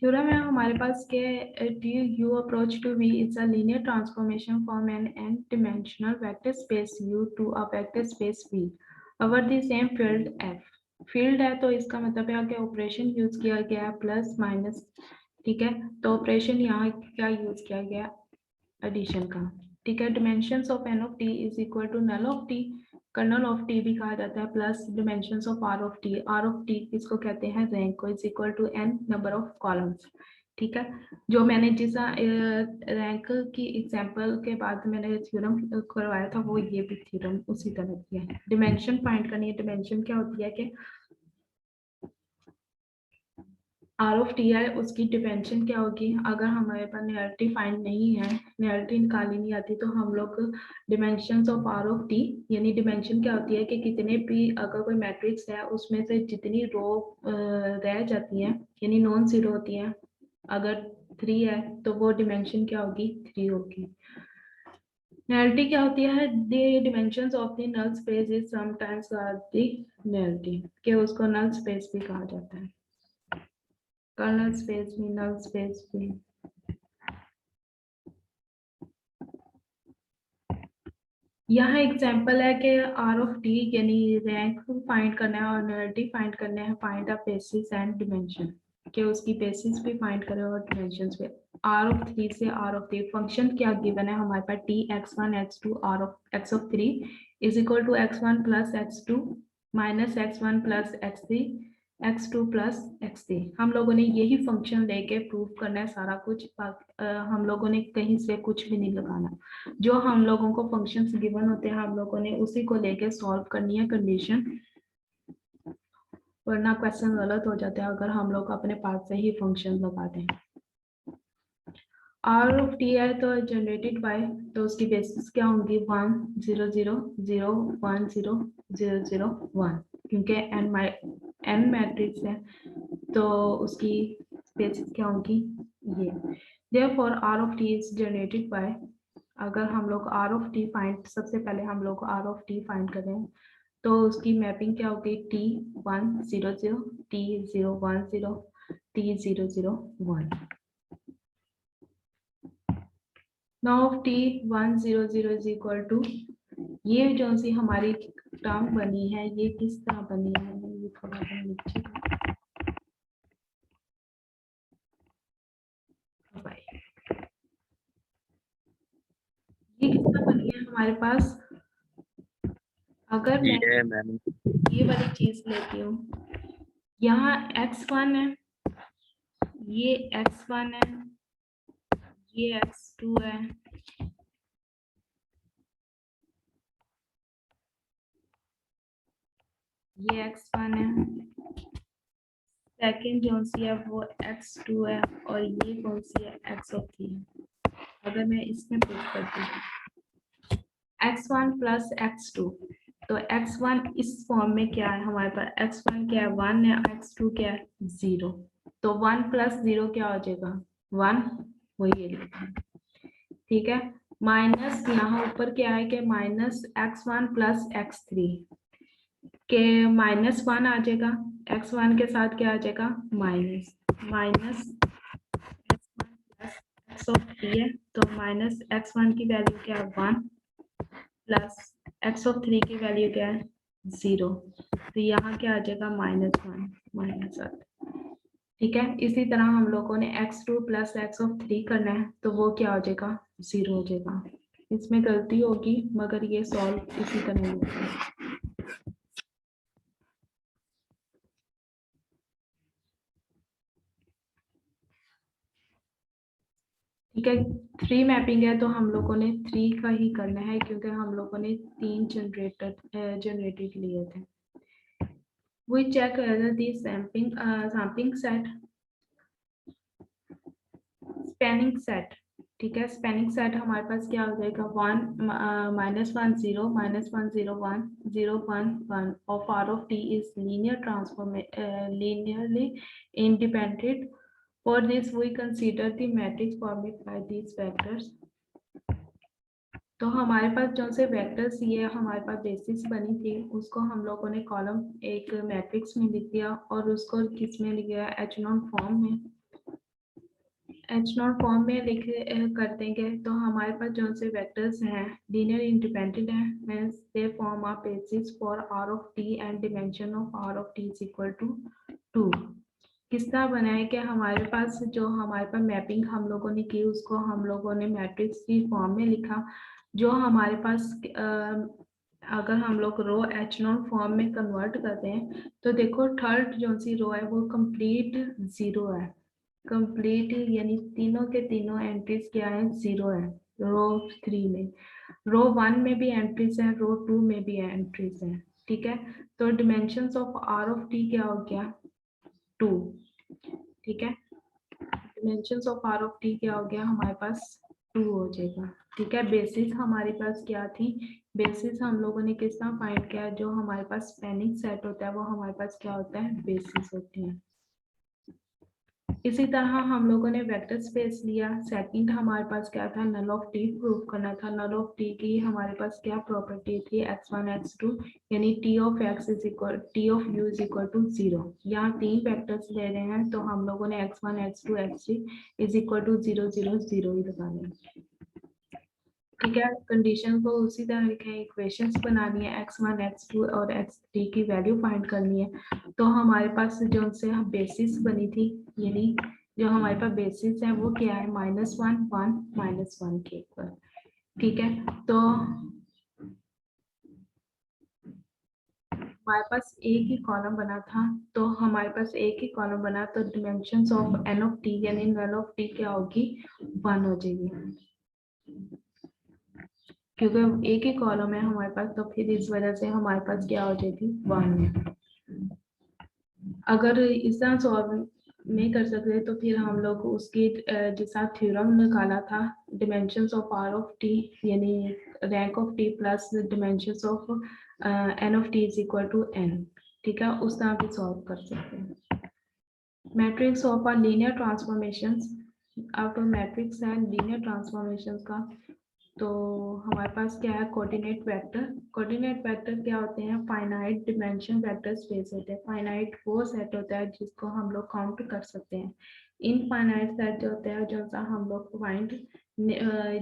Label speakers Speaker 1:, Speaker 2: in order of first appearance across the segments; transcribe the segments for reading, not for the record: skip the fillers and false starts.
Speaker 1: Theorem है हमारे पास के T U approach to V is a linear transformation from an n dimensional vector space u to a vector space v over the same field f। Field है तो इसका मतलब है कि ऑपरेशन यूज किया गया प्लस माइनस, ठीक है। तो ऑपरेशन यहाँ क्या यूज किया गया, एडिशन का, ठीक है। Dimensions of N of T is equal to null of T, kernel of T भी कहा जाता है, plus dimensions of R of T, R of T किसको कहते हैं, रैंक को, is equal to N number of columns, ठीक है। जो मैंने जिस रैंक की एग्जांपल के बाद मैंने थ्योरम करवाया था वो ये भी थ्योरम उसी तरह की है। डिमेंशन फाइंड करनी है। डिमेंशन क्या होती है कि आर ऑफ टी है उसकी डिमेंशन क्या होगी, अगर हमारे पास न्यूअलिटी फाइंड नहीं है, न्यूअलिटी निकाली नहीं आती, तो हम लोग dimensions of R of T, यानी डिमेंशन क्या होती है कि कितने भी अगर कोई मैट्रिक्स है उसमें से जितनी रो रह जाती हैं यानी नॉन जीरो होती हैं, अगर 3 है तो वो डिमेंशन क्या होगी, 3 होगी। नलिटी क्या होती है, the dimensions of the null space is sometimes called the nullity, कि उसको नल स्पेस भी कहा जाता है, कर्नल स्पेस भी, नल स्पेस भी। यहाँ एग्जांपल है कि आर ऑफ टी यानी रैंक फाइंड करना है और नलिटी फाइंड करना है, find the basis and dimension, कि उसकी बेसिस भी फाइंड करें और डिमेंशंस भी। आर ऑफ 3 से आर ऑफ 3 फंक्शन क्या गिवन है हमारे पास, T x1 x2 R of x of 3 is equal to x1 plus x2 minus x1 plus x3 x2 plus x3। हम लोगों ने यही फंक्शन लेके प्रूव करना है सारा कुछ, हम लोगों ने कहीं से कुछ भी नहीं लगाना। जो हम लोगों को फंक्शंस गिवन होते हैं हम लोगों ने उसी को लेके सॉल्व करनी है कंडीशन, वरना क्वेश्चन गलत हो जाता है अगर हम लोग अपने पास से ही फंक्शन लगा दें। आर ऑफ टी है तो जनरेटेड बाय, तो उसकी बेसिस क्या होंगी, 1 0 0 0 1 0 0 0 1, क्योंकि एन मैट्रिक्स है तो उसकी बेसिस क्या होंगी ये। Therefore R of T is generated by, अगर हम लोग आर ऑफ टी फाइंड, सबसे पहले हम लोग आर ऑफ टी फाइंड करें तो उसकी मैपिंग क्या होगी, T 1 0 0 T 0 1 0 T 0 0 1। Now of T 1 0 0 is equal to, ये जो सी हमारी टर्म बनी है ये किस तरह बनी है, ये थोड़ा सा नीचे ये किस तरह बनी है हमारे पास, अगर मैं
Speaker 2: ये मैम
Speaker 1: ये वाली चीज लेती हूँ, यहाँ x1 है, ये x1 है, ये x2 है, ये x1 है, सेकंड जो सी है वो x2 है, और ये कौन सी है, x ऑफ 3 है। अगर मैं इसमें पुट करती हूँ x1 प्लस x2, तो x1 इस फॉर्म में क्या है हमारे पास, x1 क्या है 1 है, x2 क्या है 0, तो 1 प्लस 0 क्या हो जाएगा 1, वो ये लिखा है, ठीक है। माइनस यहाँ ऊपर क्या है कि माइनस x1 प्लस x3 के -1 आ जाएगा, x1 के साथ क्या आ जाएगा minus, minus x1 plus x of 3 है, तो माइनस x1 की वैल्यू क्या है 1 प्लस x ऑफ 3 की वैल्यू क्या है 0, तो यहाँ क्या आ जाएगा -1 -8, ठीक है। इसी तरह हम लोगों ने x2 प्लस x ऑफ 3 करना है तो वो क्या हो जाएगा 0 हो जाएगा। इसमें गलती होगी मगर ये सॉल्व इसी तरह होता है। ठीक है, 3 मैपिंग है तो हम लोगों ने 3 का ही करना है क्योंकि हम लोगों ने 3 जनरेटेड लिए थे। We check whether the sampling set spanning set, ठीक है। स्पैनिंग सेट हमारे पास क्या हो जाएगा 1 -1 0 -1 0 1 0 1 1 of R of T is linearly independent. For this we consider the matrix formed by these vectors. तो हमारे पास जो से वेक्टर्स ये हमारे पास बेसिस बनी थी उसको हम लोगों ने कॉलम एक मैट्रिक्स में लिख दिया और उसको किस में लिख दिया, एचेलॉन फॉर्म में, एचनॉन फॉर्म में लिख कर देंगे तो हमारे पास जो से वेक्टर्स हैं लीनियर इंडिपेंडेंट हैं, means they form a basis for R of T and dimension of R of T is equal to 2। किस तरह बनाए कि हमारे पास जो हमारे पास मैपिंग हम लोगों ने की उसको हम लोगों ने मैट्रिक्स की फॉर्म में लिखा। जो हमारे पास अगर हम लोग रो एचनॉन फॉर्म में कन्वर्ट करते हैं तो देखो थर्ड जो सी रो है वो कंप्लीट जीरो है, कंप्लीट यानी तीनों के तीनों एंट्रीज क्या है, जीरो है रो 3 में। रो 1 में भी एंट्रीज है, रो 2 में भी एंट्रीज है। ठीक है, तो dimensions of R of T क्या हो गया, 2। ठीक है, dimensions of R of T क्या हो गया हमारे पास, 2 हो जाएगा। ठीक है, बेसिस हमारे पास क्या थी, बेसिस हम लोगों ने किस तरह फाइंड किया, जो हमारे पास स्पैनिंग सेट होता है वो हमारे पास क्या होता है, बेसिस होती है। इसी तरह हम लोगों ने वेक्टर स्पेस लिया। सेकंड हमारे पास क्या था, नल ऑफ टी प्रूव करना था। नल ऑफ टी की हमारे पास क्या प्रॉपर्टी थी, x1 x2 यानी t of x is equal t of u is equal to 0। यहाँ 3 वेक्टर्स ले रहे हैं तो हम लोगों ने x1 x2 x3 is equal to 0 0 0 ही लगाना है। ठीक है, कंडीशन को उसी तरह लिखे, इक्वेशंस बनानी है, x1 x2 और x3 की वैल्यू फाइंड करनी है। तो हमारे पास जो से बेसिस बनी थी, यानी जो हमारे पास बेसिस है वो क्या है, -1 1 -1 के ऊपर। ठीक है, तो हमारे पास एक ही कॉलम बना था, तो हमारे पास एक ही कॉलम बना तो dimensions of n of t यानी नल ऑफ t क्या होगी, 1 हो जाएगी, क्योंकि एक ही कॉलम है हमारे पास, तो फिर इस वजह से हमारे पास क्या हो जाएगी, 1 है। अगर इस तरह सॉल्व नहीं कर सकते तो फिर हम लोग उसकी जैसा थ्योरम निकाला था, dimensions of R of T यानी rank of T plus dimensions of N of T is equal to N. ठीक है, उस तरह भी सॉल्व कर सकते हैं। Matrix of R linear transformations, out of matrix and linear transformations का, तो हमारे पास क्या है, कोऑर्डिनेट वेक्टर। कोऑर्डिनेट वेक्टर क्या होते हैं, फाइनाइट डिमेंशन वेक्टर स्पेस होते हैं। फाइनाइट वो सेट होता है जिसको हम लोग काउंट कर सकते हैं। इनफाइनाइट सेट जो होते हैं जो सा हम लोग फाइंड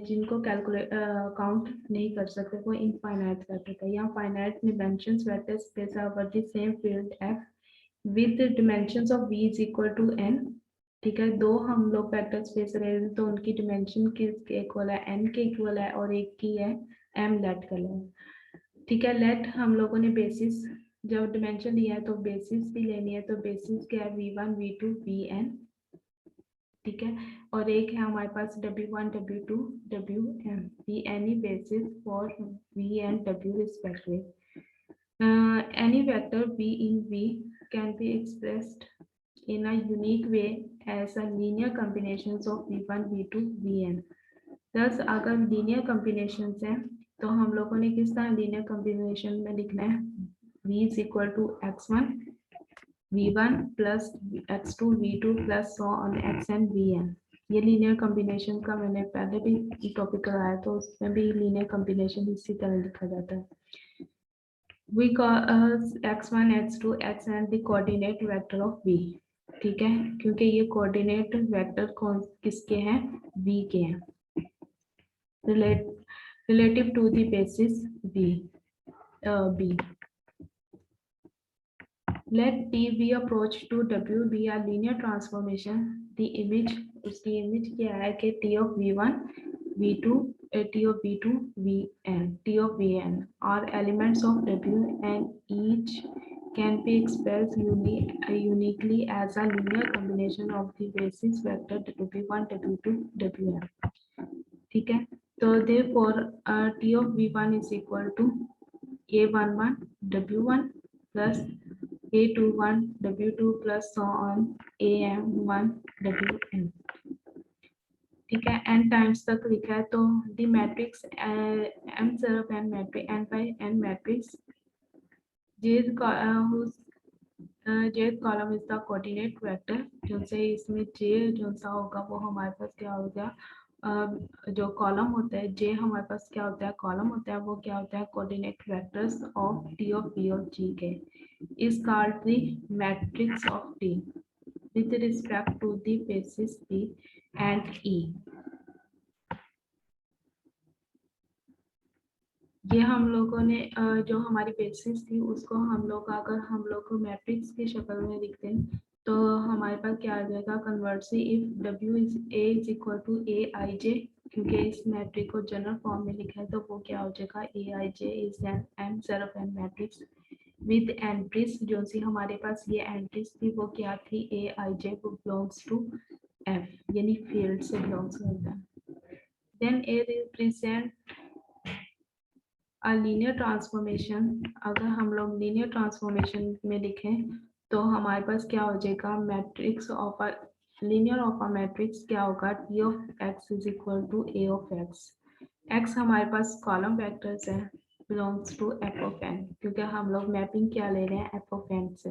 Speaker 1: जिनको कैलकुलेट काउंट नहीं कर सकते, वो इनफाइनाइट सेट होता है। यहाँ finite dimensions vector space over the same field F with dimensions of v is equal to n। ठीक है, दो हम लोग वेक्टर स्पेस रहे हैं तो उनकी डिमेंशन किसके इक्वल है, n के इक्वल है, और एक की है m लेट कर लो। ठीक है, लेट हम लोगों ने बेसिस जब डिमेंशन लिया है तो बेसिस भी लेनी है, तो बेसिस क्या है, v1 v2 vn। ठीक है, और एक है हमारे पास w1 w2 wm, V any basis for v and w respectively. Any vector v in v can be expressed in a unique way as a linear combinations of v1 v2 vn। thus अगर linear combinations हैं तो हम लोगों ने किस तरह linear combination में लिखना है, v is equal to x1 v1 plus x2 v2 plus so on xn vn। ये लीनियर कॉम्बिनेशन का मैंने पहले भी टॉपिक कराया तो उसमें भी लीनियर कॉम्बिनेशन इसी तरह लिखा जाता है। We call x1 x2 xn the coordinate vector of v। ठीक है, क्योंकि ये कोऑर्डिनेट वेक्टर कौन किसके हैं, v के हैं, relative to the basis v b। Let t be approach to w be a linear transformation। the image, उसकी image क्या है कि t of v1 v2 t of v2 vn t of vn are elements of w and each can be expressed uniquely as a linear combination of the basis vector w1 w2 wn। ठीक है, तो therefore t of v1 is equal to a11 w1 plus a21 w2 plus so on am1 wn। ठीक है, n times तक लिखा है तो the matrix m सिर्फ n matrix n by n matrix jth column is the coordinate vector. जो से इसमें j जो सा होगा वो हमारे पास क्या होगा, जो कॉलम होता है j हमारे पास क्या होता है, कॉलम होता है, वो क्या होता है, coordinate vectors of t of p और g के, is called the matrix of t। with respect to the basis P and E। ये हम लोगों ने जो हमारी बेसिस थी उसको हम लोग अगर हम लोग को मैट्रिक्स की शक्ल में लिखते हैं तो हमारे पास क्या आ जाएगा, कन्वर्ट से if W is A is equal to AIJ, क्योंकि इस मैट्रिक्स को जनरल फॉर्म में लिखा है तो वो क्या हो जाएगा, AIJ is an M0n matrix with entries, जो सी हमारे पास ये एंट्रीज थी वो क्या थी, AIJ वो बिलोंग्स टू F यानी फील्ड से बिलोंग्स करता है। Then A represent linear transformation, अगर हम लोग लीनियर ट्रांसफॉर्मेशन में लिखें तो हमारे पास क्या हो जाएगा, matrix of a linear of a matrix क्या होगा, T of x is equal to A of x। x हमारे पास कॉलम वेक्टर्स है, belongs to f of n, क्योंकि हम लोग मैपिंग क्या ले रहे हैं, f ऑफ n से।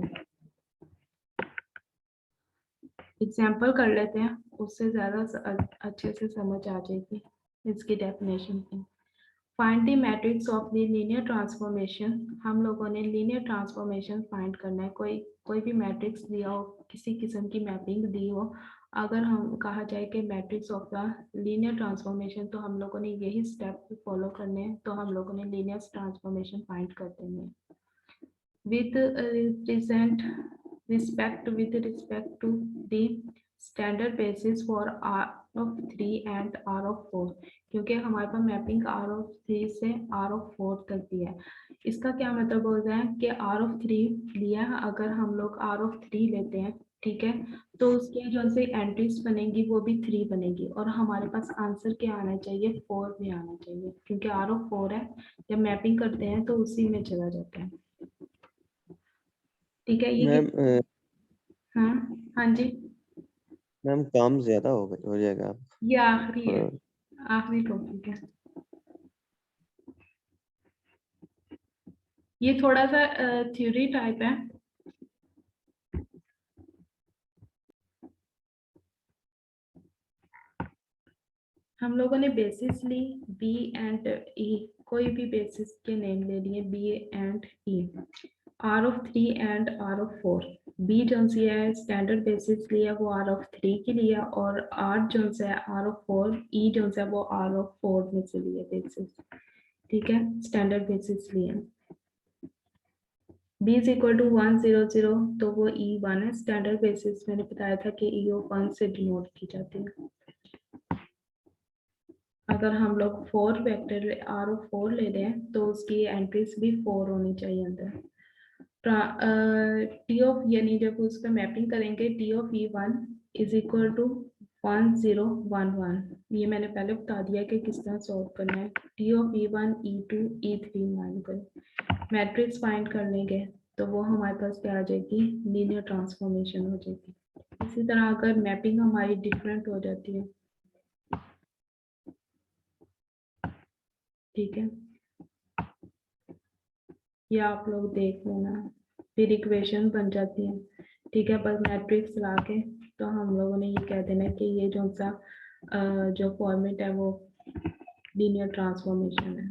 Speaker 1: एग्जाम्पल कर लेते हैं, उससे ज्यादा अच्छे से समझ आ जाएगी इसकी डेफिनेशन की। Find the matrix of the linear transformation, हम लोगों ने लीनियर ट्रांसफॉर्मेशन फाइंड करना है, कोई भी मैट्रिक्स दिया हो, किसी किस्म की मैपिंग दी हो, अगर हम कहा जाए कि matrix of the linear transformation, तो हम लोगों ने यही स्टेप फॉलो करने हैं, तो हम लोगों ने लीनियर ट्रांसफॉर्मेशन फाइंड कर देंगे। with present with respect to the standard basis for R of 3 and R of 4, क्योंकि हमारे पास मैपिंग R of 3 से R of 4 तक भी है। इसका क्या मतलब हो रहा है कि R of 3 लिया, अगर हम लोग R of 3 लेते हैं, ठीक है, तो उसके जो से एंट्रीज बनेगी वो भी 3 बनेगी, और हमारे पास आंसर क्या आना चाहिए, 4 भी आना चाहिए, क्योंकि R of 4 है, जब मैपिंग करते हैं तो उसी में चला जाता है। ठीक है, ये
Speaker 2: मैम
Speaker 1: हाँ हाँ जी,
Speaker 2: मैम काम ज्यादा हो जाएगा।
Speaker 1: ये आखिरी है, आखिरी टॉपिक है, ये थोड़ा सा थ्योरी टाइप है। हम लोगों ने बेसिस ली बी एंड ई, कोई भी बेसिस के नेम ले लिए B and E, R of 3 and R of 4। B जो सी है स्टैंडर्ड बेसिस लिया वो आर ऑफ 3 के लिया, और आर जो है आर ऑफ 4, ई जो है वो आर ऑफ 4 में से लिया बेसिस, ठीक है, स्टैंडर्ड बेसिस लिए। b इज इक्वल टू 1 0 0, तो वो E1 है, स्टैंडर्ड बेसिस मैंने बताया था कि E ऑफ 1 से डिनोट की जाती है। अगर हम लोग 4 वेक्टर R ऑफ 4 ले रहे हैं तो उसकी एंट्रीज भी 4 होनी चाहिए अंदर। टी ऑफ यानी जब उस पर मैपिंग करेंगे T of E1 is equal to 1 0 1 1, ये मैंने पहले बता दिया कि किस तरह सॉल्व करना है। T of E1 E2 E3 मान कर मैट्रिक्स फाइंड कर लेंगे तो वो हमारे पास क्या आ जाएगी, लीनियर ट्रांसफॉर्मेशन हो जाएगी। इसी तरह अगर मैपिंग हमारी डिफरेंट हो जाती है, ठीक है, ये आप लोग देख लेना, फिर इक्वेशन बन जाती है, ठीक है, बस मैट्रिक्स ला के तो हम लोगों ने ये कह देना कि ये जो सा जो फॉर्मेट है वो लीनियर ट्रांसफॉर्मेशन है।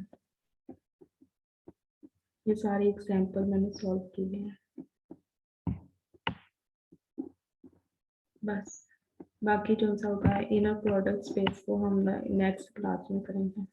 Speaker 1: ये सारे एग्जांपल मैंने सॉल्व किए हैं, बस बाकी जो सा होगा इनर प्रोडक्ट स्पेस को हम नेक्स्ट क्लास में करेंगे।